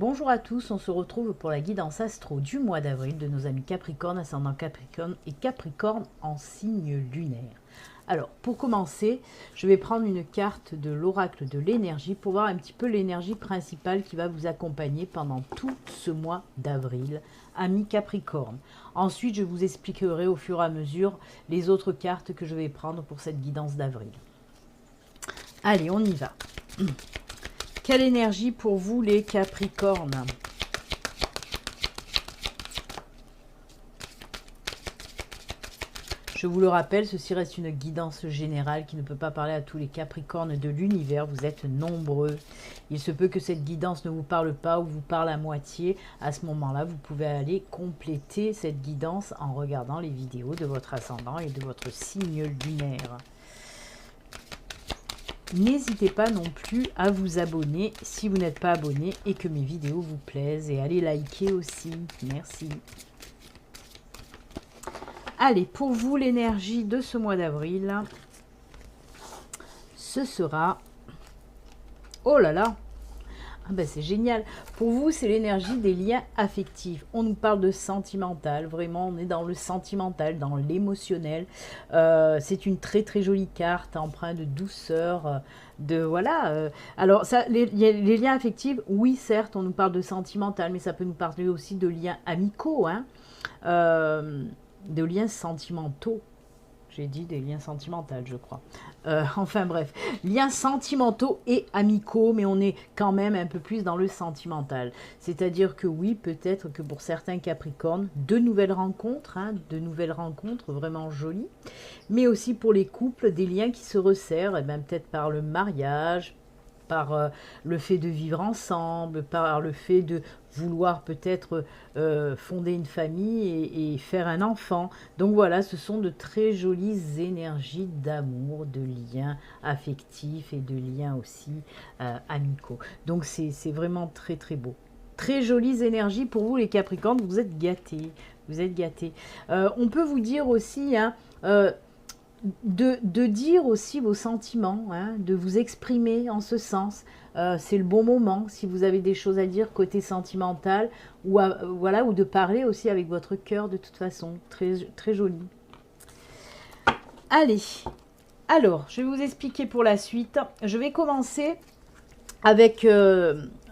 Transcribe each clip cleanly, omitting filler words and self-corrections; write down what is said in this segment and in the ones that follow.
Bonjour à tous, on se retrouve pour la guidance astro du mois d'avril de nos amis Capricorne, ascendant Capricorne et Capricorne en signe lunaire. Alors, pour commencer, je vais prendre une carte de l'oracle de l'énergie pour voir un petit peu l'énergie principale qui va vous accompagner pendant tout ce mois d'avril, amis Capricorne. Ensuite, je vous expliquerai au fur et à mesure les autres cartes que je vais prendre pour cette guidance d'avril. Allez, on y va. Quelle énergie pour vous les Capricornes? Je vous le rappelle, ceci reste une guidance générale qui ne peut pas parler à tous les Capricornes de l'univers. Vous êtes nombreux. Il se peut que cette guidance ne vous parle pas ou vous parle à moitié. À ce moment-là, vous pouvez aller compléter cette guidance en regardant les vidéos de votre ascendant et de votre signe lunaire. N'hésitez pas non plus à vous abonner si vous n'êtes pas abonné et que mes vidéos vous plaisent. Et allez liker aussi. Merci. Allez, pour vous, l'énergie de ce mois d'avril, ce sera... Oh là là! Ah ben c'est génial. Pour vous, c'est l'énergie des liens affectifs. On nous parle de sentimental. Vraiment, on est dans le sentimental, dans l'émotionnel. C'est une très très jolie carte, empreinte de douceur, de voilà. Alors, ça, les liens affectifs, oui, certes, on nous parle de sentimental, mais ça peut nous parler aussi de liens amicaux, hein, de liens sentimentaux. J'ai dit des liens sentimentaux, je crois. Enfin bref, liens sentimentaux et amicaux, mais on est quand même un peu plus dans le sentimental. C'est-à-dire que oui, peut-être que pour certains Capricornes, de nouvelles rencontres, hein, de nouvelles rencontres vraiment jolies, mais aussi pour les couples, des liens qui se resserrent, et bien peut-être par le mariage, par le fait de vivre ensemble, par le fait de vouloir peut-être fonder une famille et faire un enfant. Donc voilà, ce sont de très jolies énergies d'amour, de liens affectifs et de liens aussi amicaux. Donc c'est vraiment très très beau. Très jolies énergies pour vous les Capricornes, vous êtes gâtés. Vous êtes gâtés. On peut vous dire aussi... Hein, de dire aussi vos sentiments, hein, de vous exprimer en ce sens. C'est le bon moment si vous avez des choses à dire côté sentimental ou, voilà, ou de parler aussi avec votre cœur de toute façon. Très, très joli. Allez, alors je vais vous expliquer pour la suite. Je vais commencer avec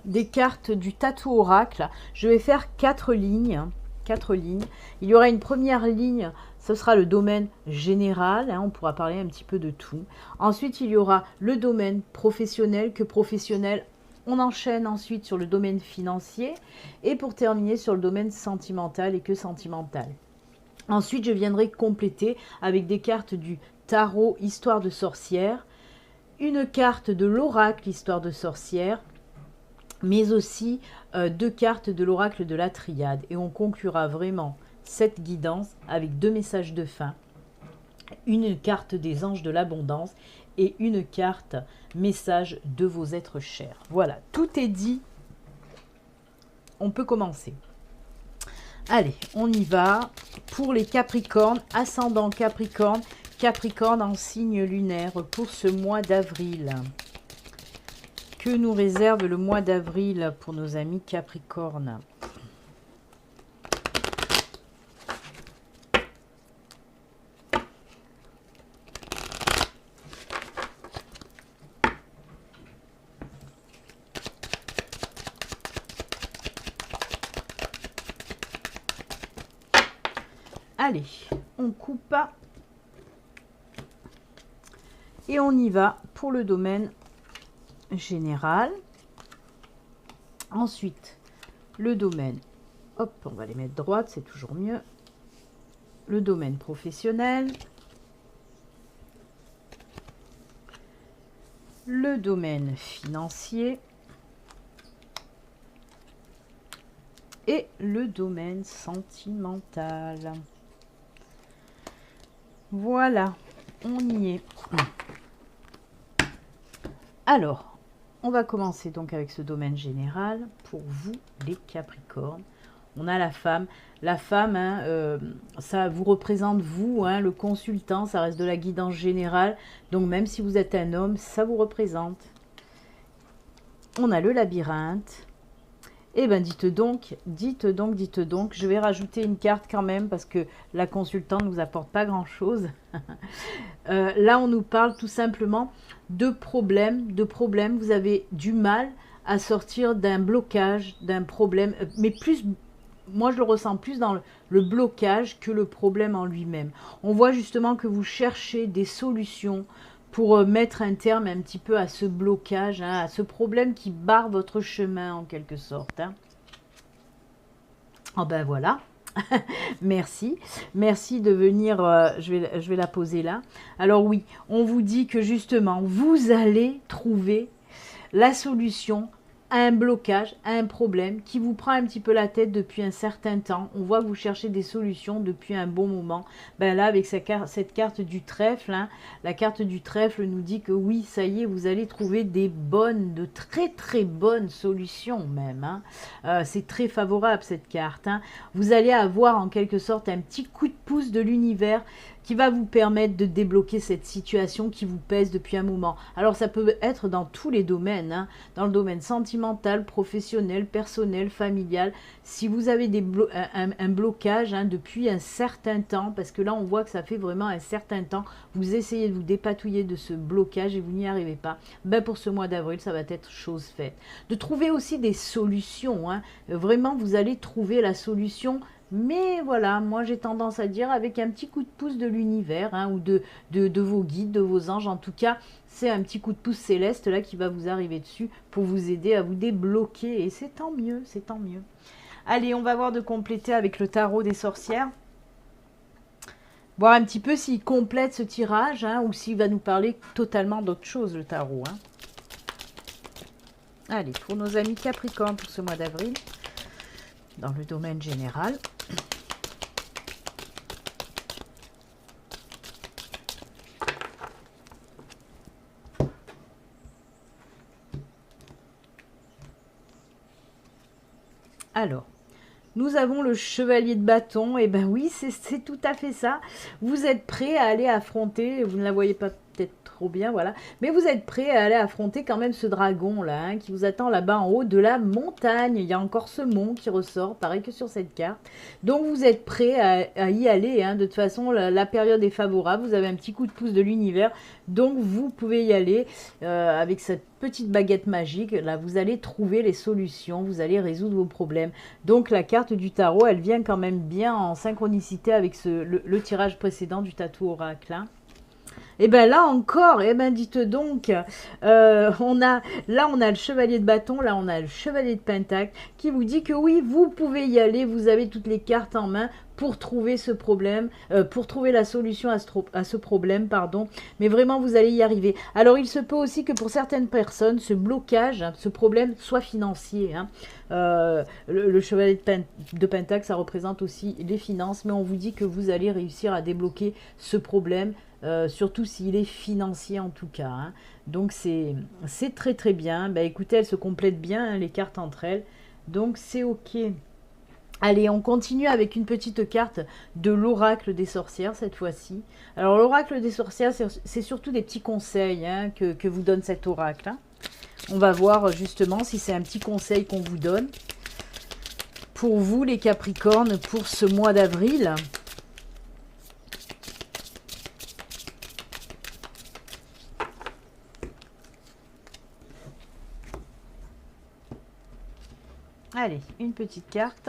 des cartes du Tatou Oracle. Je vais faire 4 lignes. 4 lignes. Il y aura une première ligne, ce sera le domaine général, hein, on pourra parler un petit peu de tout. Ensuite, il y aura le domaine professionnel, on enchaîne ensuite sur le domaine financier, et pour terminer sur le domaine sentimental et que sentimental. Ensuite, je viendrai compléter avec des cartes du tarot Histoire de sorcière, une carte de l'oracle Histoire de sorcière, mais aussi 2 cartes de l'oracle de la triade. Et on conclura vraiment cette guidance avec 2 messages de fin, une carte des anges de l'abondance et une carte message de vos êtres chers. Voilà, tout est dit. On peut commencer. Allez, on y va. Pour les Capricornes, ascendant Capricorne, Capricorne en signe lunaire pour ce mois d'avril. Que nous réserve le mois d'avril pour nos amis Capricorne? Allez, on coupe et on y va pour le domaine général. Ensuite, le domaine, hop, on va les mettre droites, c'est toujours mieux. Le domaine professionnel, le domaine financier et le domaine sentimental. Voilà, on y est. Alors, on va commencer donc avec ce domaine général pour vous les Capricornes. On a la femme. La femme, hein, ça vous représente vous, hein, le consultant, ça reste de la guidance générale. Donc même si vous êtes un homme, ça vous représente. On a le labyrinthe Eh bien, dites donc, dites donc, dites donc. Je vais rajouter une carte quand même parce que la consultante ne nous apporte pas grand-chose. Là, on nous parle tout simplement de problèmes, Vous avez du mal à sortir d'un blocage, d'un problème, mais plus, moi je le ressens plus dans le blocage que le problème en lui-même. On voit justement que vous cherchez des solutions pour mettre un terme un petit peu à ce blocage, hein, à ce problème qui barre votre chemin en quelque sorte. Hein. Oh ben voilà. Merci, merci de venir, je vais la poser là. Alors oui, on vous dit que justement, vous allez trouver la solution à un blocage, à un problème qui vous prend un petit peu la tête depuis un certain temps. On voit que vous cherchez des solutions depuis un bon moment. Ben là, avec cette carte du trèfle, hein, la carte du trèfle nous dit que oui, ça y est, vous allez trouver des bonnes, de très très bonnes solutions même. Hein. C'est très favorable cette carte. Hein. Vous allez avoir en quelque sorte un petit coup de pouce de l'univers qui va vous permettre de débloquer cette situation qui vous pèse depuis un moment. Alors ça peut être dans tous les domaines, hein, dans le domaine sentimental, professionnel, personnel, familial. Si vous avez un blocage hein, depuis un certain temps, parce que là on voit que ça fait vraiment un certain temps, vous essayez de vous dépatouiller de ce blocage et vous n'y arrivez pas, ben pour ce mois d'avril ça va être chose faite. De trouver aussi des solutions, hein. Vraiment vous allez trouver la solution. Mais voilà, moi j'ai tendance à dire avec un petit coup de pouce de l'univers hein, ou de vos guides, de vos anges. En tout cas, c'est un petit coup de pouce céleste là qui va vous arriver dessus pour vous aider à vous débloquer. Et c'est tant mieux, c'est tant mieux. Allez, on va voir de compléter avec le tarot des sorcières. Voir un petit peu s'il complète ce tirage hein, ou s'il va nous parler totalement d'autre chose le tarot. Hein. Allez, pour nos amis Capricorne pour ce mois d'avril, dans le domaine général. Alors, nous avons le chevalier de bâton. Et ben oui, c'est tout à fait ça. Vous êtes prêt à aller affronter, vous ne la voyez pas peut-être trop bien, voilà. Mais vous êtes prêt à aller affronter quand même ce dragon là, hein, qui vous attend là-bas en haut de la montagne. Il y a encore ce mont qui ressort, pareil que sur cette carte. Donc vous êtes prêt à y aller. Hein. De toute façon, la période est favorable. Vous avez un petit coup de pouce de l'univers. Donc vous pouvez y aller avec cette petite baguette magique. Là, vous allez trouver les solutions. Vous allez résoudre vos problèmes. Donc la carte du tarot, elle vient quand même bien en synchronicité avec le tirage précédent du tatou oracle. Hein. Et bien là encore, et ben dites donc, on a le chevalier de bâton, là on a le chevalier de pentacle qui vous dit que oui, vous pouvez y aller, vous avez toutes les cartes en main pour trouver ce problème, pour trouver la solution à ce problème, pardon. Mais vraiment, vous allez y arriver. Alors, il se peut aussi que pour certaines personnes, ce blocage, hein, ce problème soit financier. Hein. Le chevalier de pentacle, ça représente aussi les finances, mais on vous dit que vous allez réussir à débloquer ce problème. Surtout s'il est financier en tout cas. Hein. Donc c'est très très bien. Bah, écoutez, elles se complètent bien, hein, les cartes entre elles. Donc c'est ok. Allez, on continue avec une petite carte de l'oracle des sorcières cette fois-ci. Alors l'oracle des sorcières, c'est surtout des petits conseils hein, que vous donne cet oracle. Hein. On va voir justement si c'est un petit conseil qu'on vous donne. Pour vous les Capricornes, pour ce mois d'avril. Allez, une petite carte.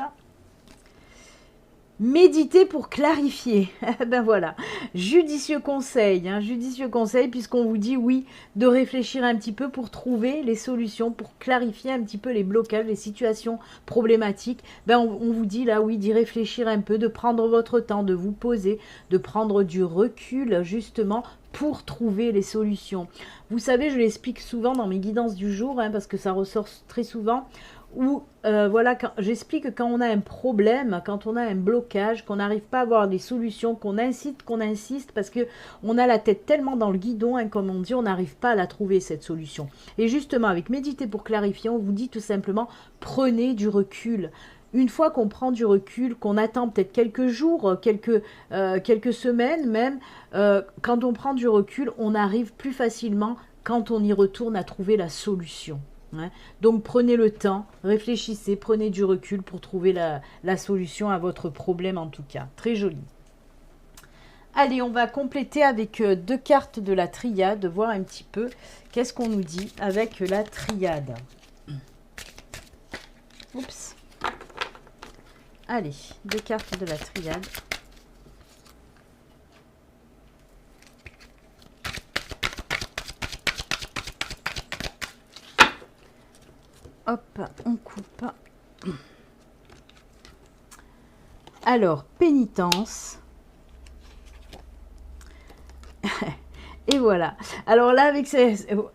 Méditer pour clarifier. Ben voilà, judicieux conseil, hein, judicieux conseil puisqu'on vous dit oui, de réfléchir un petit peu pour trouver les solutions, pour clarifier un petit peu les blocages, les situations problématiques. Ben on vous dit là oui, d'y réfléchir un peu, de prendre votre temps, de vous poser, de prendre du recul justement pour trouver les solutions. Vous savez, je l'explique souvent dans mes guidances du jour, hein, parce que ça ressort très souvent, où voilà, j'explique que quand on a un problème, quand on a un blocage, qu'on n'arrive pas à avoir des solutions, qu'on insiste, parce que on a la tête tellement dans le guidon, hein, comme on dit, on n'arrive pas à la trouver cette solution. Et justement, avec Méditer pour clarifier, on vous dit tout simplement, prenez du recul. Une fois qu'on prend du recul, qu'on attend peut-être quelques jours, quelques semaines même, quand on prend du recul, on arrive plus facilement, quand on y retourne, à trouver la solution. hein. Donc prenez le temps, réfléchissez, prenez du recul pour trouver la solution à votre problème en tout cas. Très joli. Allez, on va compléter avec 2 cartes de la triade, voir un petit peu qu'est-ce qu'on nous dit avec la triade. Oups. Allez, 2 cartes de la triade. Hop, on coupe. Alors, pénitence. Et voilà. Alors là, avec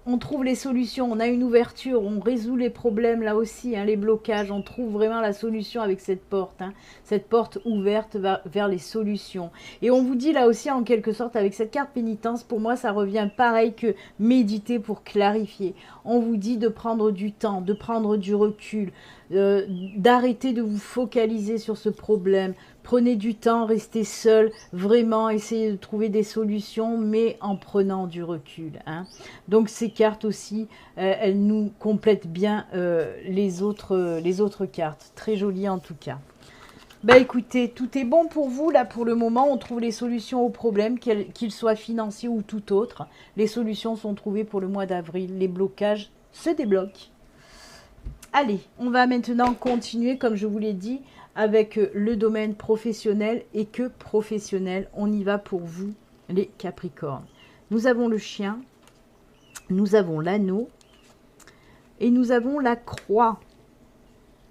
on trouve les solutions, on a une ouverture, on résout les problèmes là aussi, hein, les blocages, on trouve vraiment la solution avec cette porte, hein, cette porte ouverte vers les solutions. Et on vous dit là aussi en quelque sorte avec cette carte pénitence, pour moi ça revient pareil que méditer pour clarifier. On vous dit de prendre du temps, de prendre du recul, d'arrêter de vous focaliser sur ce problème. Prenez du temps, restez seul, vraiment essayez de trouver des solutions, mais en prenant du recul, hein. Donc ces cartes aussi, elles nous complètent bien les autres cartes. Très jolies en tout cas. Bah écoutez, tout est bon pour vous là pour le moment. On trouve les solutions aux problèmes, qu'ils soient financiers ou tout autre. Les solutions sont trouvées pour le mois d'avril. Les blocages se débloquent. Allez, on va maintenant continuer, comme je vous l'ai dit, avec le domaine professionnel et que professionnel. On y va pour vous, les Capricornes. Nous avons le chien, nous avons l'anneau et nous avons la croix.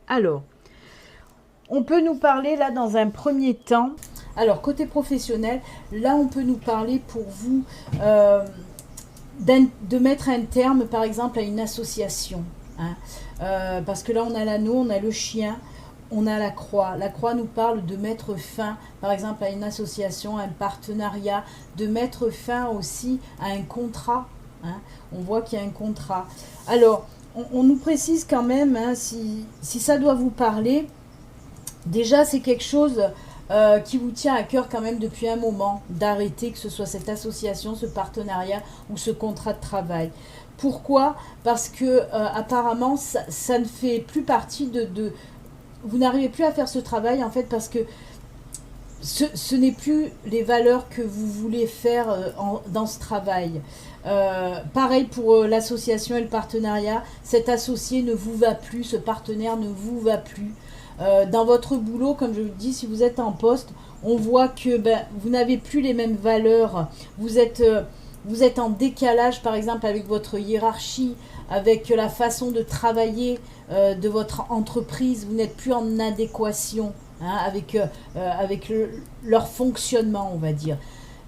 Alors, on peut nous parler là dans un premier temps. Alors, côté professionnel, là on peut nous parler pour vous de mettre un terme, par exemple, à une association. Hein. Parce que là, on a l'anneau, on a le chien, on a la croix. La croix nous parle de mettre fin, par exemple, à une association, à un partenariat, de mettre fin aussi à un contrat. Hein. On voit qu'il y a un contrat. Alors, on nous précise quand même, hein, si ça doit vous parler, déjà, c'est quelque chose qui vous tient à cœur quand même depuis un moment, d'arrêter que ce soit cette association, ce partenariat ou ce contrat de travail. Pourquoi? Parce que apparemment, ça ne fait plus partie de... Vous n'arrivez plus à faire ce travail, en fait, parce que ce n'est plus les valeurs que vous voulez faire dans ce travail. Pareil pour l'association et le partenariat. Cet associé ne vous va plus, ce partenaire ne vous va plus. Dans votre boulot, comme je vous dis, si vous êtes en poste, on voit que vous n'avez plus les mêmes valeurs. Vous êtes en décalage, par exemple, avec votre hiérarchie, avec la façon de travailler de votre entreprise. Vous n'êtes plus en adéquation, hein, avec leur fonctionnement, on va dire.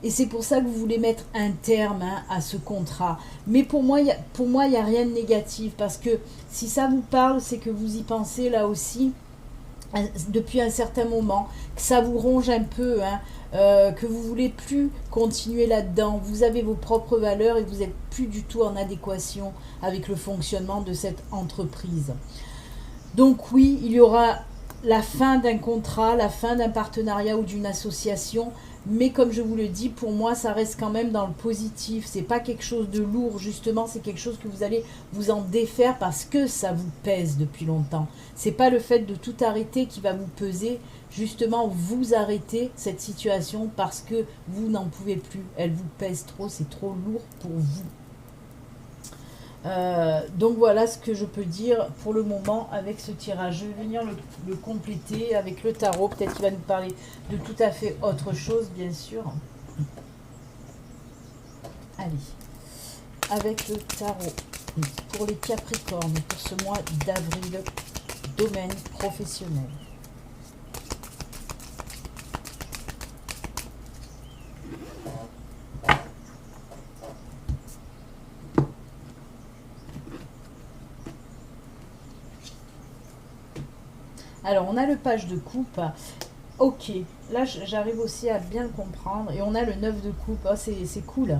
Et c'est pour ça que vous voulez mettre un terme, hein, à ce contrat. Mais pour moi, il n'y a rien de négatif. Parce que si ça vous parle, c'est que vous y pensez là aussi depuis un certain moment, que ça vous ronge un peu, hein, que vous voulez plus continuer là-dedans. Vous avez vos propres valeurs et vous n'êtes plus du tout en adéquation avec le fonctionnement de cette entreprise. Donc oui, il y aura la fin d'un contrat, la fin d'un partenariat ou d'une association, mais comme je vous le dis, pour moi, ça reste quand même dans le positif. C'est pas quelque chose de lourd, justement, c'est quelque chose que vous allez vous en défaire parce que ça vous pèse depuis longtemps. C'est pas le fait de tout arrêter qui va vous peser, justement, vous arrêtez cette situation parce que vous n'en pouvez plus. Elle vous pèse trop, c'est trop lourd pour vous. Donc voilà ce que je peux dire pour le moment avec ce tirage. Je vais venir le compléter avec le tarot. Peut-être qu'il va nous parler de tout à fait autre chose, bien sûr. Allez, avec le tarot pour les Capricornes pour ce mois d'avril, domaine professionnel. Alors, on a le page de coupe. Ok, là, j'arrive aussi à bien le comprendre. Et on a le 9 de coupe. Oh, c'est cool.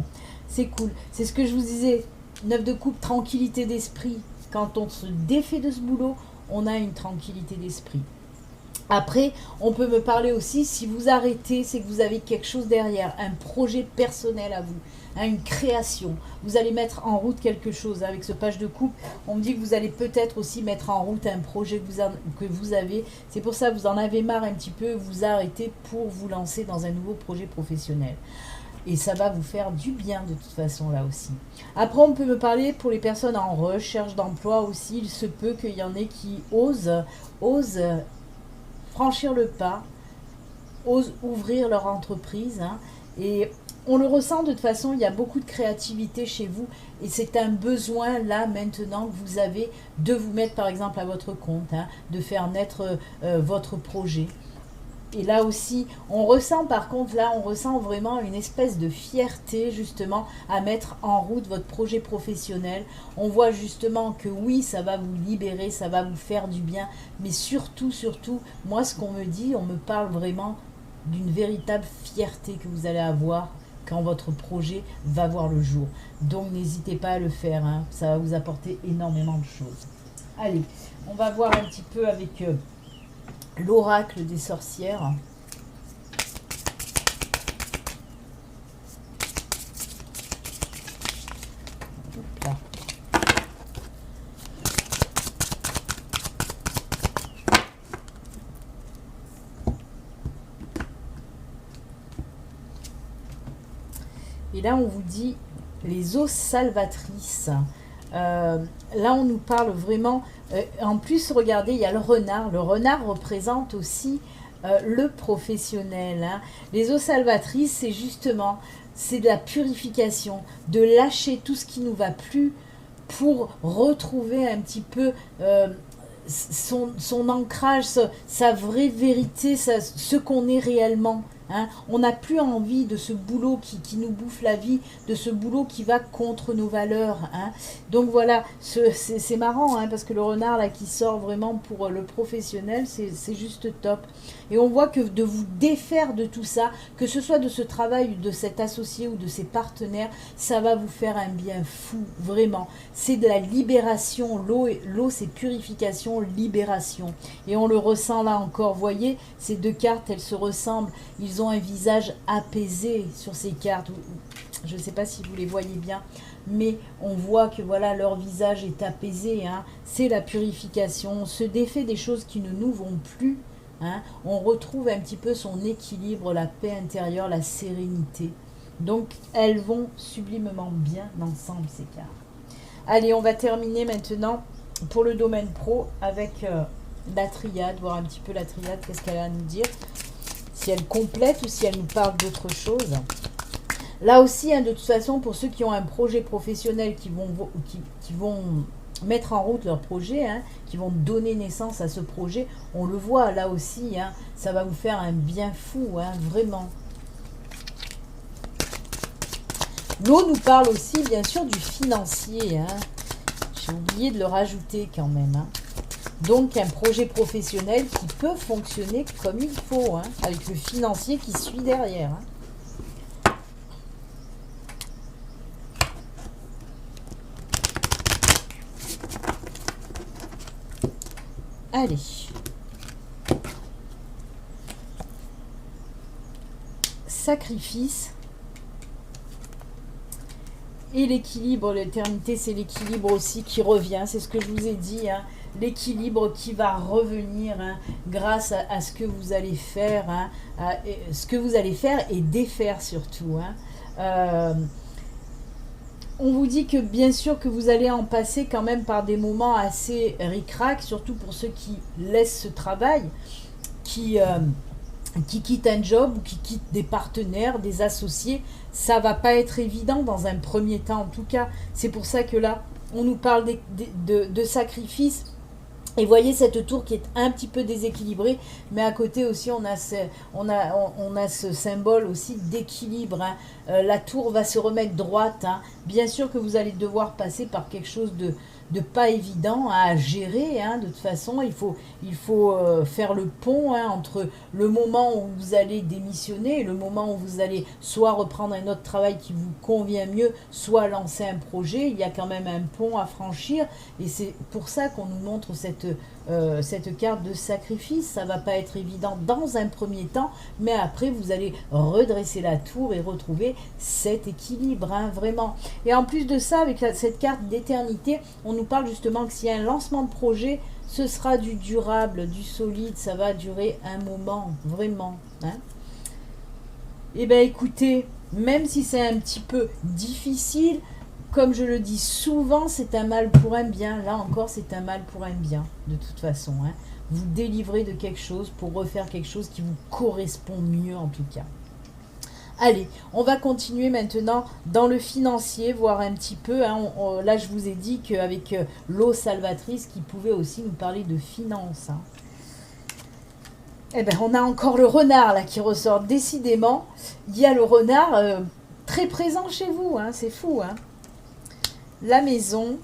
C'est cool. C'est ce que je vous disais. 9 de coupe, tranquillité d'esprit. Quand on se défait de ce boulot, on a une tranquillité d'esprit. Après, on peut me parler aussi, si vous arrêtez, c'est que vous avez quelque chose derrière, un projet personnel à vous, hein, une création. Vous allez mettre en route quelque chose. Avec ce page de coupe, on me dit que vous allez peut-être aussi mettre en route un projet que vous avez. C'est pour ça que vous en avez marre un petit peu, vous arrêtez pour vous lancer dans un nouveau projet professionnel. Et ça va vous faire du bien de toute façon là aussi. Après, on peut me parler pour les personnes en recherche d'emploi aussi. Il se peut qu'il y en ait qui osent franchir le pas, osent ouvrir leur entreprise. Hein, et on le ressent de toute façon, il y a beaucoup de créativité chez vous. Et c'est un besoin là maintenant que vous avez de vous mettre par exemple à votre compte, hein, de faire naître votre projet. Et là aussi, on ressent par contre, là, on ressent vraiment une espèce de fierté justement à mettre en route votre projet professionnel. On voit justement que oui, ça va vous libérer, ça va vous faire du bien. Mais surtout, moi ce qu'on me dit, on me parle vraiment d'une véritable fierté que vous allez avoir quand votre projet va voir le jour. Donc n'hésitez pas à le faire, hein, ça va vous apporter énormément de choses. Allez, on va voir un petit peu avec... l'oracle des sorcières. Là. Et là, on vous dit les eaux salvatrices. Là, on nous parle vraiment... en plus, regardez, il y a le renard. Le renard représente aussi le professionnel. Hein. Les eaux salvatrices, c'est justement, c'est de la purification, de lâcher tout ce qui ne nous va plus pour retrouver un petit peu son ancrage, sa vraie vérité, ce qu'on est réellement. Hein. On n'a plus envie de ce boulot qui nous bouffe la vie, de ce boulot qui va contre nos valeurs. Hein. Donc voilà, c'est marrant, hein, parce que le renard là qui sort vraiment pour le professionnel, c'est juste top. Et on voit que de vous défaire de tout ça, que ce soit de ce travail, de cet associé ou de ses partenaires, ça va vous faire un bien fou, vraiment. C'est de la libération, l'eau c'est purification, libération. Et on le ressent là encore, voyez, ces deux cartes, elles se ressemblent, ils ont un visage apaisé sur ces cartes. Je ne sais pas si vous les voyez bien, mais on voit que voilà, leur visage est apaisé. Hein. C'est la purification. On se défait des choses qui ne nous vont plus. Hein. On retrouve un petit peu son équilibre, la paix intérieure, la sérénité. Donc, elles vont sublimement bien ensemble, ces cartes. Allez, on va terminer maintenant pour le domaine pro avec la triade, voir un petit peu la triade, qu'est-ce qu'elle a à nous dire. Si elle complète ou si elle nous parle d'autre chose. Là aussi, hein, de toute façon, pour ceux qui ont un projet professionnel, qui vont mettre en route leur projet, hein, qui vont donner naissance à ce projet, on le voit là aussi, hein, ça va vous faire un bien fou, hein, vraiment. L'eau nous parle aussi, bien sûr, du financier. Hein. J'ai oublié de le rajouter quand même. Hein. Donc, un projet professionnel qui peut fonctionner comme il faut, hein, avec le financier qui suit derrière. Hein. Allez. Sacrifice. Et l'équilibre, l'éternité, c'est l'équilibre aussi qui revient. C'est ce que je vous ai dit, hein. L'équilibre qui va revenir, hein, grâce à ce que vous allez faire, hein, ce que vous allez faire et défaire surtout. Hein. On vous dit que bien sûr que vous allez en passer quand même par des moments assez ric-rac, surtout pour ceux qui laissent ce travail, qui quittent un job ou qui quittent des partenaires, des associés. Ça va pas être évident dans un premier temps en tout cas. C'est pour ça que là, on nous parle de sacrifice. Et voyez cette tour qui est un petit peu déséquilibrée, mais à côté aussi on a ce symbole aussi d'équilibre. Hein. La tour va se remettre droite. Hein. Bien sûr que vous allez devoir passer par quelque chose de pas évident à gérer. Hein. De toute façon, il faut faire le pont, hein, entre le moment où vous allez démissionner et le moment où vous allez soit reprendre un autre travail qui vous convient mieux, soit lancer un projet. Il y a quand même un pont à franchir et c'est pour ça qu'on nous montre cette carte de sacrifice. Ça va pas être évident dans un premier temps, mais après vous allez redresser la tour et retrouver cet équilibre, hein, vraiment. Et en plus de ça, avec cette carte d'éternité, on nous parle justement que s'il y a un lancement de projet, ce sera du durable, du solide, ça va durer un moment, vraiment, hein. Eh bien écoutez, même si c'est un petit peu difficile, comme je le dis souvent, c'est un mal pour un bien. Là encore, c'est un mal pour un bien, de toute façon, hein. Vous délivrez de quelque chose pour refaire quelque chose qui vous correspond mieux en tout cas. Allez, on va continuer maintenant dans le financier, voir un petit peu, hein. Là, je vous ai dit qu'avec l'eau salvatrice, qui pouvait aussi nous parler de finances, hein. Eh bien, on a encore le renard là qui ressort décidément. Il y a le renard très présent chez vous, hein, c'est fou, hein. La maison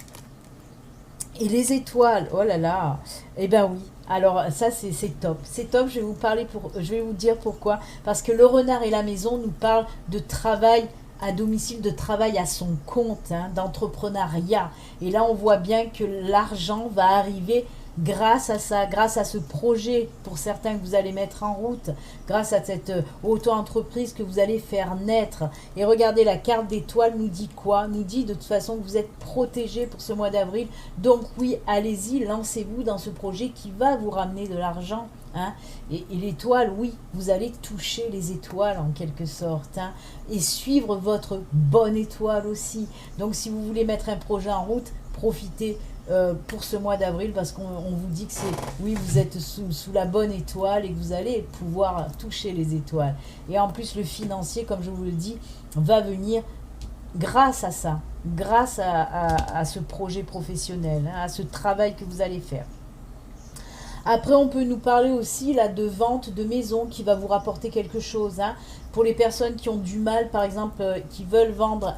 et les étoiles, oh là là. Eh bien oui, alors ça c'est top. C'est top, je vais vous dire pourquoi. Parce que le renard et la maison nous parlent de travail à domicile, de travail à son compte, hein, d'entrepreneuriat. Et là on voit bien que l'argent va arriver grâce à ça, grâce à ce projet pour certains que vous allez mettre en route, grâce à cette auto-entreprise que vous allez faire naître. Et regardez, la carte d'étoile nous dit quoi? Nous dit de toute façon que vous êtes protégé pour ce mois d'avril. Donc oui, allez-y, lancez-vous dans ce projet qui va vous ramener de l'argent, hein. Et l'étoile, oui, vous allez toucher les étoiles en quelque sorte, hein, et suivre votre bonne étoile aussi. Donc si vous voulez mettre un projet en route, profitez pour ce mois d'avril, parce qu'on vous dit que c'est, oui, vous êtes sous la bonne étoile et que vous allez pouvoir toucher les étoiles. Et en plus, le financier, comme je vous le dis, va venir grâce à ça, grâce à ce projet professionnel, hein, à ce travail que vous allez faire. Après, on peut nous parler aussi là de vente de maison qui va vous rapporter quelque chose, hein. Pour les personnes qui ont du mal, par exemple, qui veulent vendre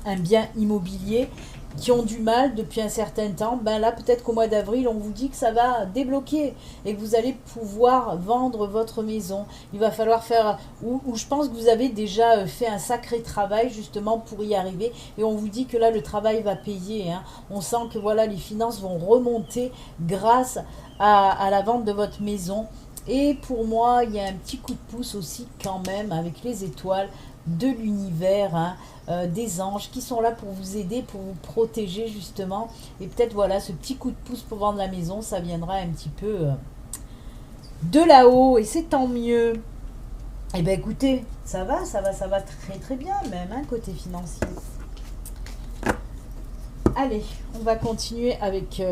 un bien immobilier, qui ont du mal depuis un certain temps, ben là peut-être qu'au mois d'avril on vous dit que ça va débloquer et que vous allez pouvoir vendre votre maison. Il va falloir faire, ou je pense que vous avez déjà fait un sacré travail justement pour y arriver, et on vous dit que là le travail va payer, hein. On sent que voilà, les finances vont remonter grâce à la vente de votre maison. Et pour moi, il y a un petit coup de pouce aussi quand même avec les étoiles de l'univers, hein, des anges qui sont là pour vous aider, pour vous protéger justement. Et peut-être voilà, ce petit coup de pouce pour vendre la maison, ça viendra un petit peu de là-haut, et c'est tant mieux. Et bien écoutez, ça va très très bien même, hein, côté financier. Allez, on va continuer avec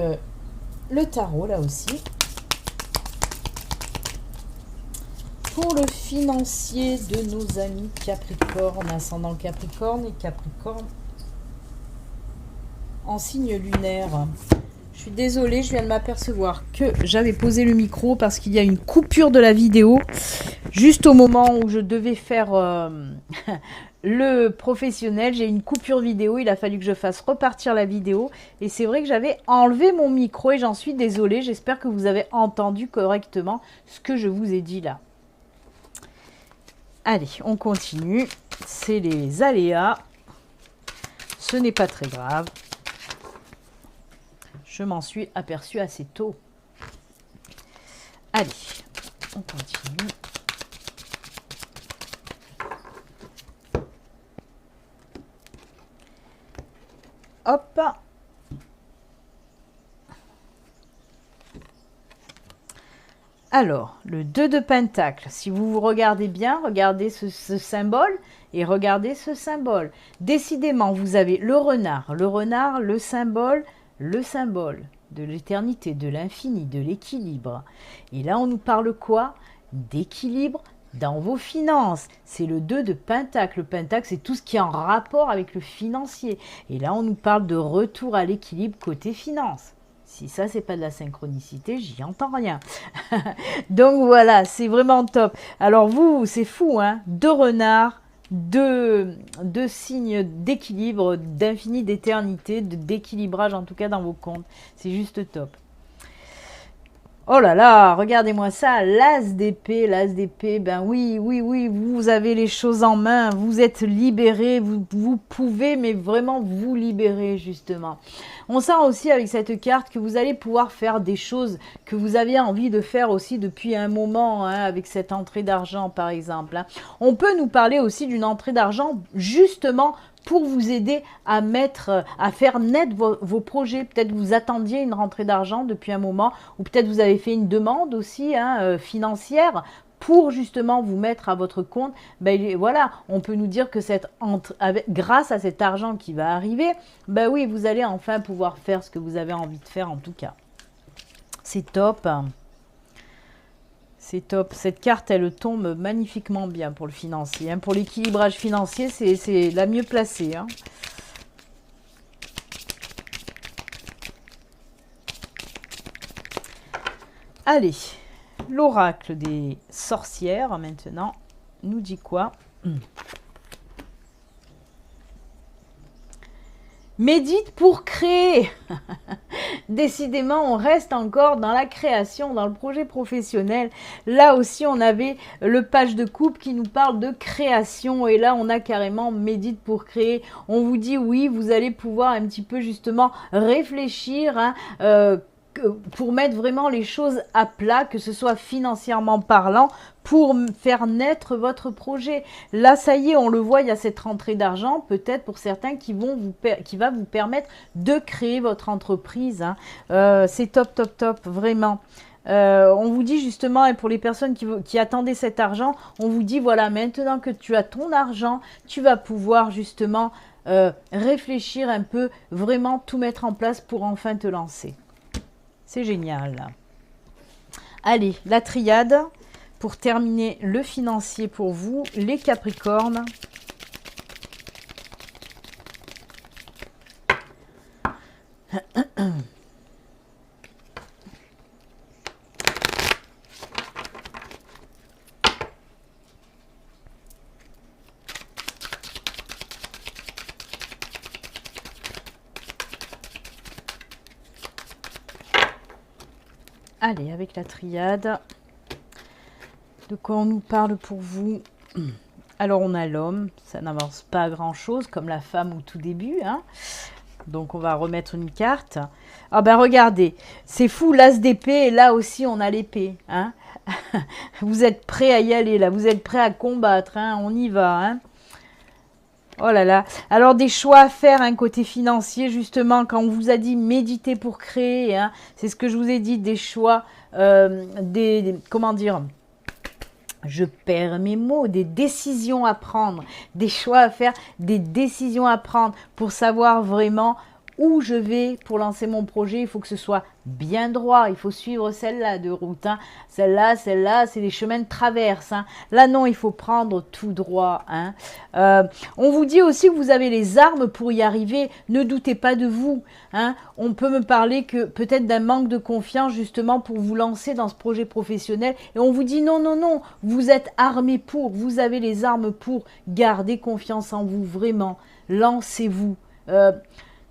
le tarot là aussi. Pour le financier de nos amis Capricorne, ascendant Capricorne et Capricorne en signe lunaire. Je suis désolée, je viens de m'apercevoir que j'avais posé le micro parce qu'il y a une coupure de la vidéo juste au moment où je devais faire le professionnel. J'ai une coupure vidéo, il a fallu que je fasse repartir la vidéo et c'est vrai que j'avais enlevé mon micro et j'en suis désolée. J'espère que vous avez entendu correctement ce que je vous ai dit là. Allez, on continue. C'est les aléas. Ce n'est pas très grave. Je m'en suis aperçue assez tôt. Allez, on continue. Hop. Alors, le 2 de Pentacle, si vous vous regardez bien, regardez ce symbole et regardez ce symbole. Décidément, vous avez le renard, le symbole de l'éternité, de l'infini, de l'équilibre. Et là, on nous parle quoi? D'équilibre dans vos finances. C'est le 2 de Pentacle. Le Pentacle, c'est tout ce qui est en rapport avec le financier. Et là, on nous parle de retour à l'équilibre côté finance. Si ça, c'est pas de la synchronicité, j'y entends rien. Donc voilà, c'est vraiment top. Alors vous, c'est fou, hein, 2 renards, deux signes d'équilibre, d'infini, d'éternité, d'équilibrage en tout cas dans vos comptes. C'est juste top. Oh là là, regardez-moi ça, l'as d'épée, ben oui, oui, oui, vous avez les choses en main, vous êtes libéré, vous pouvez, mais vraiment vous libérer, justement. On sent aussi avec cette carte que vous allez pouvoir faire des choses que vous aviez envie de faire aussi depuis un moment, hein, avec cette entrée d'argent, par exemple. Hein. On peut nous parler aussi d'une entrée d'argent, justement, pour vous aider à à faire naître vos projets. Peut-être vous attendiez une rentrée d'argent depuis un moment, ou peut-être vous avez fait une demande aussi financière pour justement vous mettre à votre compte. Ben voilà, on peut nous dire que grâce à cet argent qui va arriver, ben oui, vous allez enfin pouvoir faire ce que vous avez envie de faire en tout cas. C'est top. C'est top. Cette carte, elle tombe magnifiquement bien pour le financier. Hein. Pour l'équilibrage financier, c'est la mieux placée. Hein. Allez, l'oracle des sorcières, maintenant, nous dit quoi? Médite pour créer. Décidément, on reste encore dans la création, dans le projet professionnel. Là aussi, on avait le page de coupe qui nous parle de création. Et là, on a carrément médite pour créer. On vous dit, oui, vous allez pouvoir un petit peu justement réfléchir, hein, pour mettre vraiment les choses à plat, que ce soit financièrement parlant, pour faire naître votre projet. Là, ça y est, on le voit, il y a cette rentrée d'argent, peut-être pour certains qui va vous permettre de créer votre entreprise. Hein. C'est top, top, top, vraiment. On vous dit justement, et pour les personnes qui attendaient cet argent, on vous dit, voilà, maintenant que tu as ton argent, tu vas pouvoir justement réfléchir un peu, vraiment tout mettre en place pour enfin te lancer. C'est génial. Allez, la triade, pour terminer le financier pour vous, les Capricornes. Allez, avec la triade, de quoi on nous parle pour vous? Alors, on a l'homme, ça n'avance pas grand-chose, comme la femme au tout début. Hein. Donc, on va remettre une carte. Ah ben, regardez, c'est fou, l'as d'épée, et là aussi, on a l'épée. Hein. Vous êtes prêts à y aller, là, vous êtes prêts à combattre, hein. On y va. Hein. Oh là là. Alors, des choix à faire, hein, côté financier, justement, quand on vous a dit méditer pour créer, hein, c'est ce que je vous ai dit, des choix, comment dire, je perds mes mots, des décisions à prendre, des choix à faire, des décisions à prendre pour savoir vraiment où je vais pour lancer mon projet. Il faut que ce soit bien droit, il faut suivre celle-là de route. Hein. Celle-là, c'est des chemins de traverse. Hein. Là, non, il faut prendre tout droit. Hein. On vous dit aussi que vous avez les armes pour y arriver. Ne doutez pas de vous. Hein. On peut me parler que peut-être d'un manque de confiance justement pour vous lancer dans ce projet professionnel. Et on vous dit non, non, non, vous êtes armé pour, vous avez les armes pour. Gardez confiance en vous, vraiment. Lancez-vous.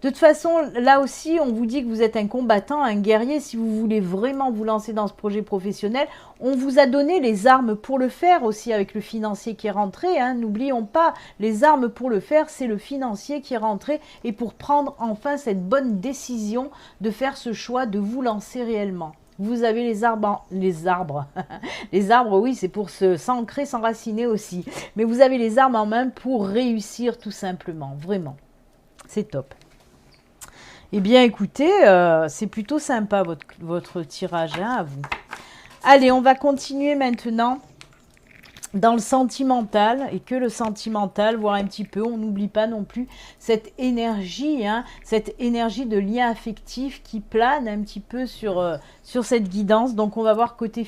De toute façon, là aussi, on vous dit que vous êtes un combattant, un guerrier. Si vous voulez vraiment vous lancer dans ce projet professionnel, on vous a donné les armes pour le faire aussi avec le financier qui est rentré. Hein. N'oublions pas, les armes pour le faire, c'est le financier qui est rentré. Et pour prendre enfin cette bonne décision de faire ce choix, de vous lancer réellement. Vous avez les arbres, les arbres, oui, c'est pour s'ancrer, s'enraciner aussi. Mais vous avez les armes en main pour réussir tout simplement, vraiment. C'est top. Eh bien, écoutez, c'est plutôt sympa votre tirage hein, à vous. Allez, on va continuer maintenant dans le sentimental. Et que le sentimental, voir un petit peu, on n'oublie pas non plus cette énergie, hein, cette énergie de lien affectif qui plane un petit peu sur cette guidance. Donc, on va voir côté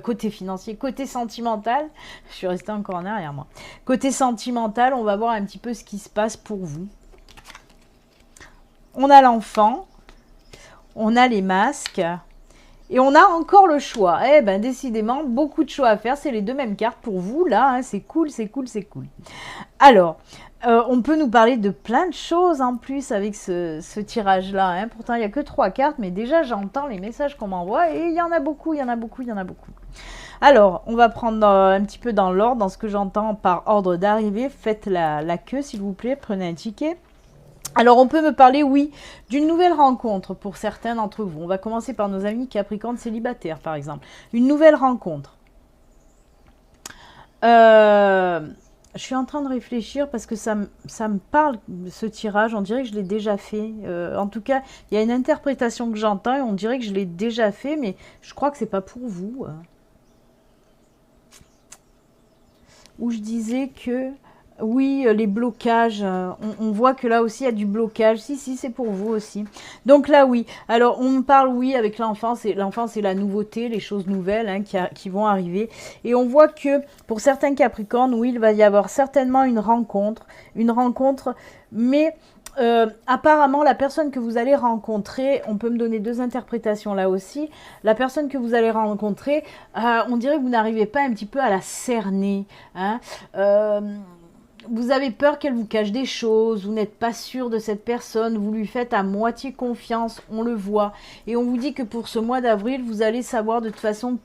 côté sentimental. Je suis restée encore en arrière, moi. Côté sentimental, on va voir un petit peu ce qui se passe pour vous. On a l'enfant, on a les masques Et on a encore le choix. Eh ben, décidément, beaucoup de choix à faire. C'est les deux mêmes cartes pour vous, là. Hein. C'est cool, c'est cool, c'est cool. Alors, on peut nous parler de plein de choses en plus avec ce tirage-là. Hein. Pourtant, il n'y a que 3 cartes, mais déjà, j'entends les messages qu'on m'envoie. Et il y en a beaucoup, il y en a beaucoup, il y en a beaucoup. Alors, on va prendre un petit peu dans l'ordre, dans ce que j'entends par ordre d'arrivée. Faites la queue, s'il vous plaît. Prenez un ticket. Alors, on peut me parler, oui, d'une nouvelle rencontre pour certains d'entre vous. On va commencer par nos amis Capricorne célibataires, par exemple. Une nouvelle rencontre. Je suis en train de réfléchir parce que ça me parle, ce tirage. On dirait que je l'ai déjà fait. En tout cas, il y a une interprétation que j'entends et on dirait que je l'ai déjà fait, mais je crois que c'est pas pour vous. Où je disais que... Oui, les blocages, on voit que là aussi il y a du blocage. Si, c'est pour vous aussi. Donc là, oui. Alors, on me parle, oui, avec l'enfance. Et l'enfance, c'est la nouveauté, les choses nouvelles hein, qui vont arriver. Et on voit que pour certains Capricornes, oui, il va y avoir certainement une rencontre. Mais apparemment, la personne que vous allez rencontrer, on peut me donner 2 interprétations là aussi. La personne que vous allez rencontrer, on dirait que vous n'arrivez pas un petit peu à la cerner. Hein. Vous avez peur qu'elle vous cache des choses, vous n'êtes pas sûr de cette personne, vous lui faites à moitié confiance, on le voit. Et on vous dit que pour ce mois d'avril, vous allez savoir de toute façon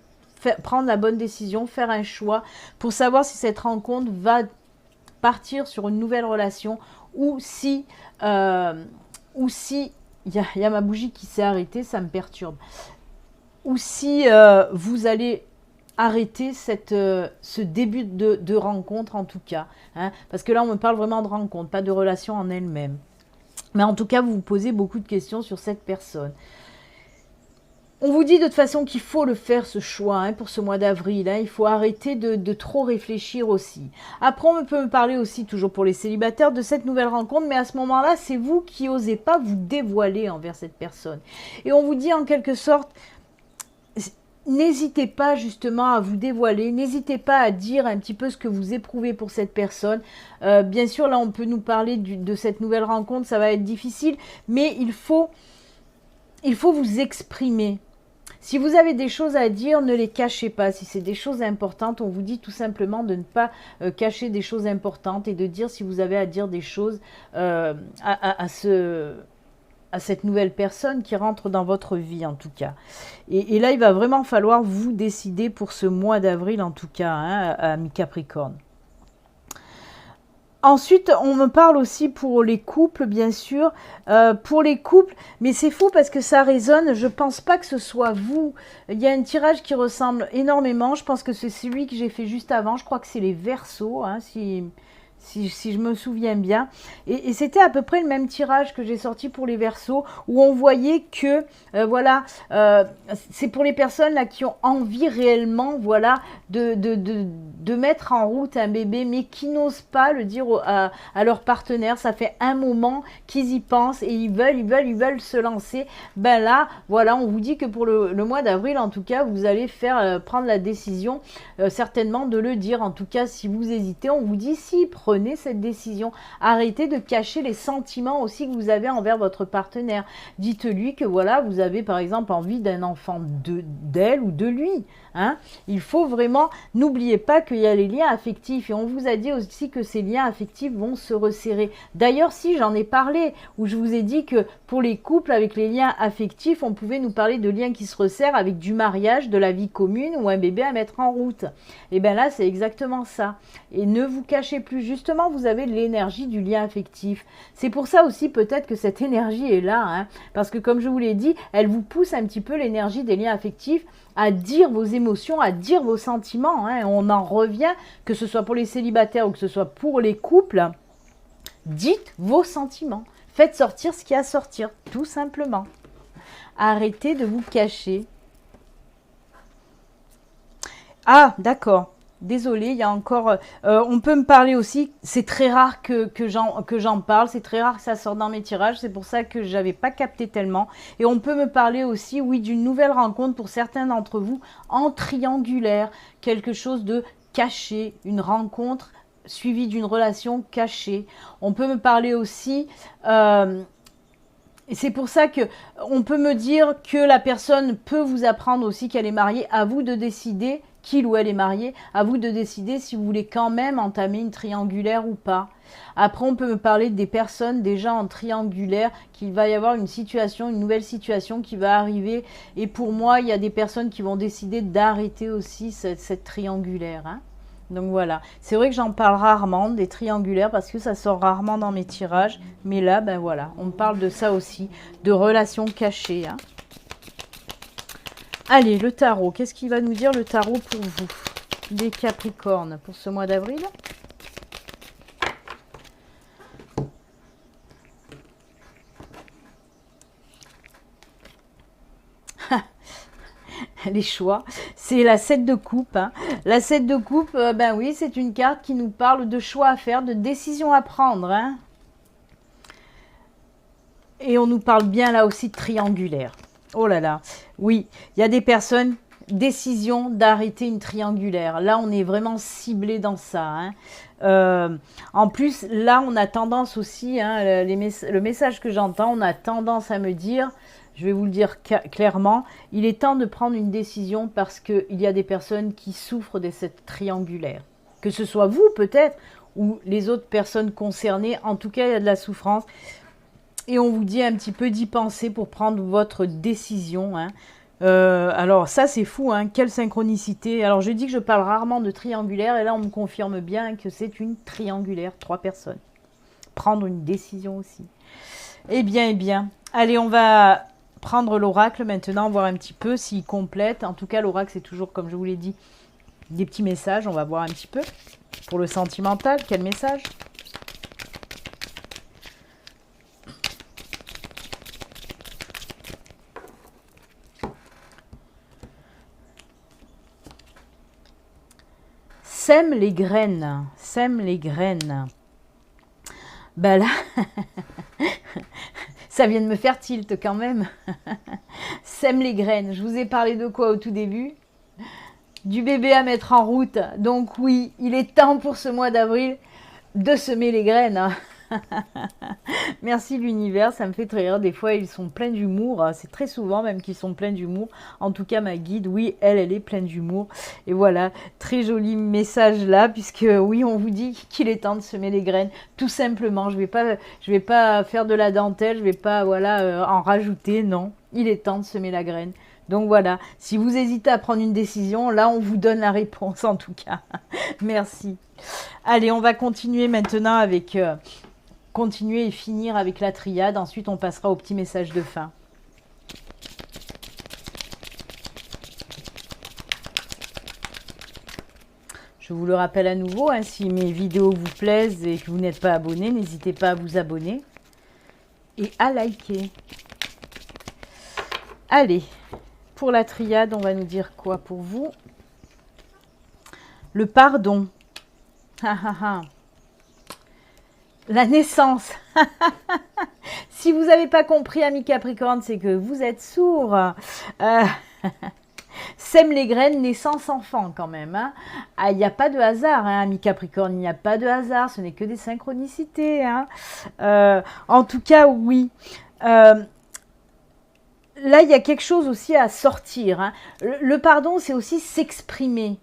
prendre la bonne décision, faire un choix pour savoir si cette rencontre va partir sur une nouvelle relation ou si il y a ma bougie qui s'est arrêtée, ça me perturbe. Ou si vous allez arrêter ce début de rencontre en tout cas. Hein, parce que là, on me parle vraiment de rencontre, pas de relation en elle-même. Mais en tout cas, vous vous posez beaucoup de questions sur cette personne. On vous dit de toute façon qu'il faut le faire, ce choix, hein, pour ce mois d'avril. Hein, il faut arrêter de trop réfléchir aussi. Après, on peut me parler aussi, toujours pour les célibataires, de cette nouvelle rencontre. Mais à ce moment-là, c'est vous qui n'osez pas vous dévoiler envers cette personne. Et on vous dit en quelque sorte... N'hésitez pas justement à vous dévoiler, n'hésitez pas à dire un petit peu ce que vous éprouvez pour cette personne. Bien sûr, là, on peut nous parler de cette nouvelle rencontre, ça va être difficile, mais il faut vous exprimer. Si vous avez des choses à dire, ne les cachez pas. Si c'est des choses importantes, on vous dit tout simplement de ne pas cacher des choses importantes et de dire si vous avez à dire des choses à cette nouvelle personne qui rentre dans votre vie en tout cas. Et là, il va vraiment falloir vous décider pour ce mois d'avril en tout cas, hein, à mi-Capricorne. Ensuite, on me parle aussi pour les couples, bien sûr. Pour les couples, mais c'est fou parce que ça résonne. Je pense pas que ce soit vous. Il y a un tirage qui ressemble énormément. Je pense que c'est celui que j'ai fait juste avant. Je crois que c'est les Verseaux, hein, si je me souviens bien. Et c'était à peu près le même tirage que j'ai sorti pour les Verseaux, où on voyait que, voilà, c'est pour les personnes là qui ont envie réellement, voilà, de mettre en route un bébé, mais qui n'osent pas le dire à leur partenaire. Ça fait un moment qu'ils y pensent et ils veulent se lancer. Ben là, voilà, on vous dit que pour le mois d'avril, en tout cas, vous allez prendre la décision, certainement de le dire. En tout cas, si vous hésitez, on vous dit si prenez cette décision. Arrêtez de cacher les sentiments aussi que vous avez envers votre partenaire. Dites-lui que voilà, vous avez par exemple envie d'un enfant d'elle ou de lui. Hein. Il faut vraiment, n'oubliez pas qu'il y a les liens affectifs et on vous a dit aussi que ces liens affectifs vont se resserrer. D'ailleurs, si j'en ai parlé, où je vous ai dit que pour les couples avec les liens affectifs, on pouvait nous parler de liens qui se resserrent avec du mariage, de la vie commune ou un bébé à mettre en route. Et bien là, c'est exactement ça. Et ne vous cachez plus, justement, vous avez l'énergie du lien affectif. C'est pour ça aussi peut-être que cette énergie est là, hein, parce que comme je vous l'ai dit, elle vous pousse un petit peu l'énergie des liens affectifs à dire vos émotions, à dire vos sentiments. Hein. On en revient, que ce soit pour les célibataires ou que ce soit pour les couples, dites vos sentiments. Faites sortir ce qu'il y a à sortir, tout simplement. Arrêtez de vous cacher. Ah, d'accord. Désolée, il y a encore... on peut me parler aussi, c'est très rare que j'en parle, c'est très rare que ça sorte dans mes tirages, c'est pour ça que je n'avais pas capté tellement. Et on peut me parler aussi, oui, d'une nouvelle rencontre pour certains d'entre vous, en triangulaire, quelque chose de caché, une rencontre suivie d'une relation cachée. On peut me parler aussi... Et c'est pour ça que on peut me dire que la personne peut vous apprendre aussi qu'elle est mariée. À vous de décider, qu'il ou elle est marié, à vous de décider si vous voulez quand même entamer une triangulaire ou pas. Après, on peut me parler des personnes déjà en triangulaire, qu'il va y avoir une situation, une nouvelle situation qui va arriver. Et pour moi, il y a des personnes qui vont décider d'arrêter aussi cette triangulaire. Hein. Donc voilà, c'est vrai que j'en parle rarement des triangulaires parce que ça sort rarement dans mes tirages. Mais là, ben voilà, on parle de ça aussi, de relations cachées. Hein. Allez, le tarot, qu'est-ce qu'il va nous dire le tarot pour vous, les Capricornes, pour ce mois d'avril? Les choix, c'est la 7 de coupe. Hein. La 7 de coupe, ben oui, c'est une carte qui nous parle de choix à faire, de décisions à prendre. Hein. Et on nous parle bien là aussi de triangulaire. Oh là là, oui, il y a des personnes, décision d'arrêter une triangulaire. Là, on est vraiment ciblé dans ça. Hein. En plus, là, on a tendance aussi, hein, le message que j'entends, on a tendance à me dire... Je vais vous le dire clairement, il est temps de prendre une décision parce qu'il y a des personnes qui souffrent de cette triangulaire. Que ce soit vous peut-être ou les autres personnes concernées, en tout cas il y a de la souffrance. Et on vous dit un petit peu d'y penser pour prendre votre décision. Hein. Alors ça c'est fou, hein, quelle synchronicité. Alors je dis que je parle rarement de triangulaire et là on me confirme bien que c'est une triangulaire, 3 personnes. Prendre une décision aussi. Eh bien, allez on va... prendre l'oracle maintenant, voir un petit peu s'il complète. En tout cas, l'oracle, c'est toujours, comme je vous l'ai dit, des petits messages. On va voir un petit peu. Pour le sentimental, quel message? Sème les graines. Sème les graines. Ben là... Ça vient de me faire tilt quand même. Sème les graines. Je vous ai parlé de quoi au tout début? Du bébé à mettre en route. Donc oui, il est temps pour ce mois d'avril de semer les graines. Merci l'univers, ça me fait très rire. Des fois, ils sont pleins d'humour. C'est très souvent même qu'ils sont pleins d'humour. En tout cas, ma guide, oui, elle est pleine d'humour. Et voilà, très joli message là, puisque oui, on vous dit qu'il est temps de semer les graines. Tout simplement, je vais pas faire de la dentelle, je vais pas en rajouter, non. Il est temps de semer la graine. Donc voilà, si vous hésitez à prendre une décision, là, on vous donne la réponse en tout cas. Merci. Allez, on va continuer maintenant avec... continuer et finir avec la triade. Ensuite, on passera au petit message de fin. Je vous le rappelle à nouveau, hein, si mes vidéos vous plaisent et que vous n'êtes pas abonné, n'hésitez pas à vous abonner et à liker. Allez, pour la triade, on va nous dire quoi pour vous? Le pardon. La naissance. Si vous n'avez pas compris, amis Capricorne, c'est que vous êtes sourds. Sème les graines, naissance enfant quand même. Hein. Ah, il n'y a pas de hasard, hein, amis Capricorne, il n'y a pas de hasard, ce n'est que des synchronicités. Hein. En tout cas, oui. Là, il y a quelque chose aussi à sortir. Hein. Le pardon, c'est aussi s'exprimer.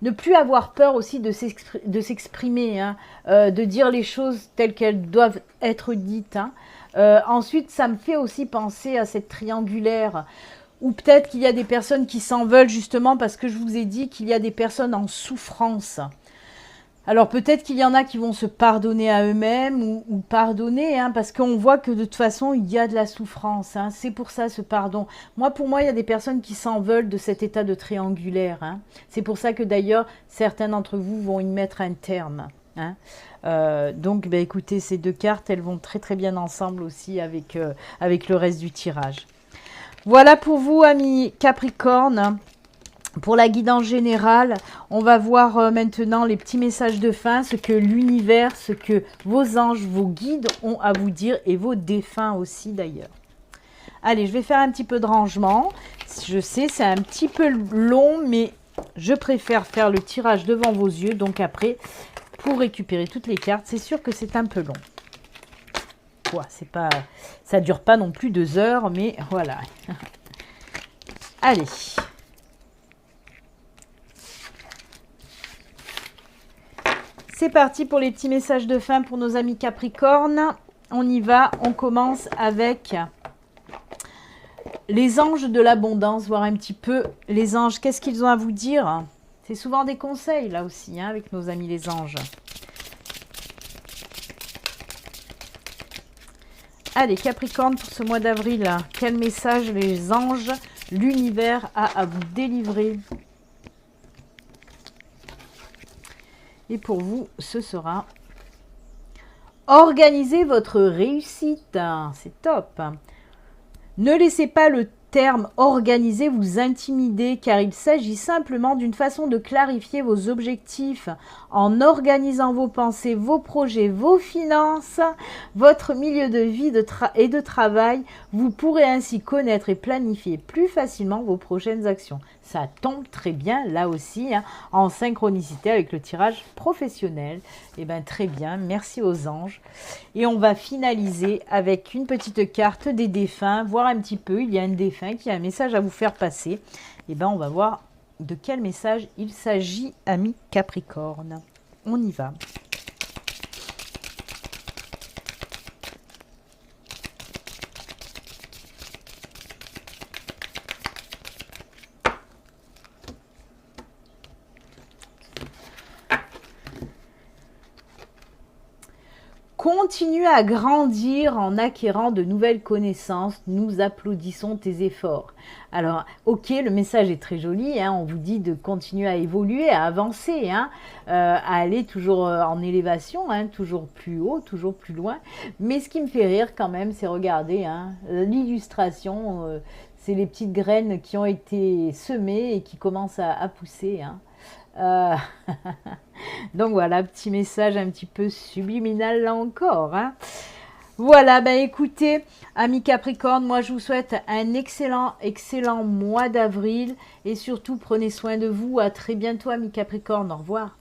Ne plus avoir peur aussi de s'exprimer, hein, de dire les choses telles qu'elles doivent être dites. Hein. Ensuite, ça me fait aussi penser à cette triangulaire, ou peut-être qu'il y a des personnes qui s'en veulent justement parce que je vous ai dit qu'il y a des personnes en souffrance. Alors peut-être qu'il y en a qui vont se pardonner à eux-mêmes ou pardonner, hein, parce qu'on voit que de toute façon, il y a de la souffrance. Hein, c'est pour ça ce pardon. Pour moi, il y a des personnes qui s'en veulent de cet état de triangulaire. Hein. C'est pour ça que d'ailleurs, certains d'entre vous vont y mettre un terme. Hein. Donc, bah, écoutez, ces deux cartes, elles vont très très bien ensemble aussi avec le reste du tirage. Voilà pour vous, amis Capricorne. Pour la guidance générale, on va voir maintenant les petits messages de fin, ce que l'univers, ce que vos anges, vos guides ont à vous dire et vos défunts aussi d'ailleurs. Allez, je vais faire un petit peu de rangement. Je sais, c'est un petit peu long, mais je préfère faire le tirage devant vos yeux. Donc après, pour récupérer toutes les cartes, c'est sûr que c'est un peu long. fois. C'est pas, ça dure pas non plus 2 heures, mais voilà. Allez. C'est parti pour les petits messages de fin pour nos amis Capricorne. On y va, on commence avec les anges de l'abondance, voir un petit peu les anges. Qu'est-ce qu'ils ont à vous dire? C'est souvent des conseils là aussi, hein, avec nos amis les anges. Allez, Capricorne, pour ce mois d'avril, quel message les anges, l'univers a à vous délivrer? Et pour vous, ce sera organisez votre réussite. C'est top. Ne laissez pas le terme organiser vous intimider, car il s'agit simplement d'une façon de clarifier vos objectifs en organisant vos pensées, vos projets, vos finances, votre milieu de vie et de travail. Vous pourrez ainsi connaître et planifier plus facilement vos prochaines actions. Ça tombe très bien là aussi, hein, en synchronicité avec le tirage professionnel. Eh bien très bien, merci aux anges. Et on va finaliser avec une petite carte des défunts, voir un petit peu, il y a un défunt qui a un message à vous faire passer. Eh bien on va voir de quel message il s'agit, amis Capricorne. On y va. Continue à grandir en acquérant de nouvelles connaissances. Nous applaudissons tes efforts. Alors, ok, le message est très joli. Hein, on vous dit de continuer à évoluer, à avancer, hein, à aller toujours en élévation, hein, toujours plus haut, toujours plus loin. Mais ce qui me fait rire quand même, c'est regarder hein, l'illustration. C'est les petites graines qui ont été semées et qui commencent à pousser. Hein. Donc voilà, petit message un petit peu subliminal là encore. Hein. Voilà, ben écoutez, amis Capricorne, moi je vous souhaite un excellent mois d'avril. Et surtout, prenez soin de vous. À très bientôt, amis Capricorne. Au revoir.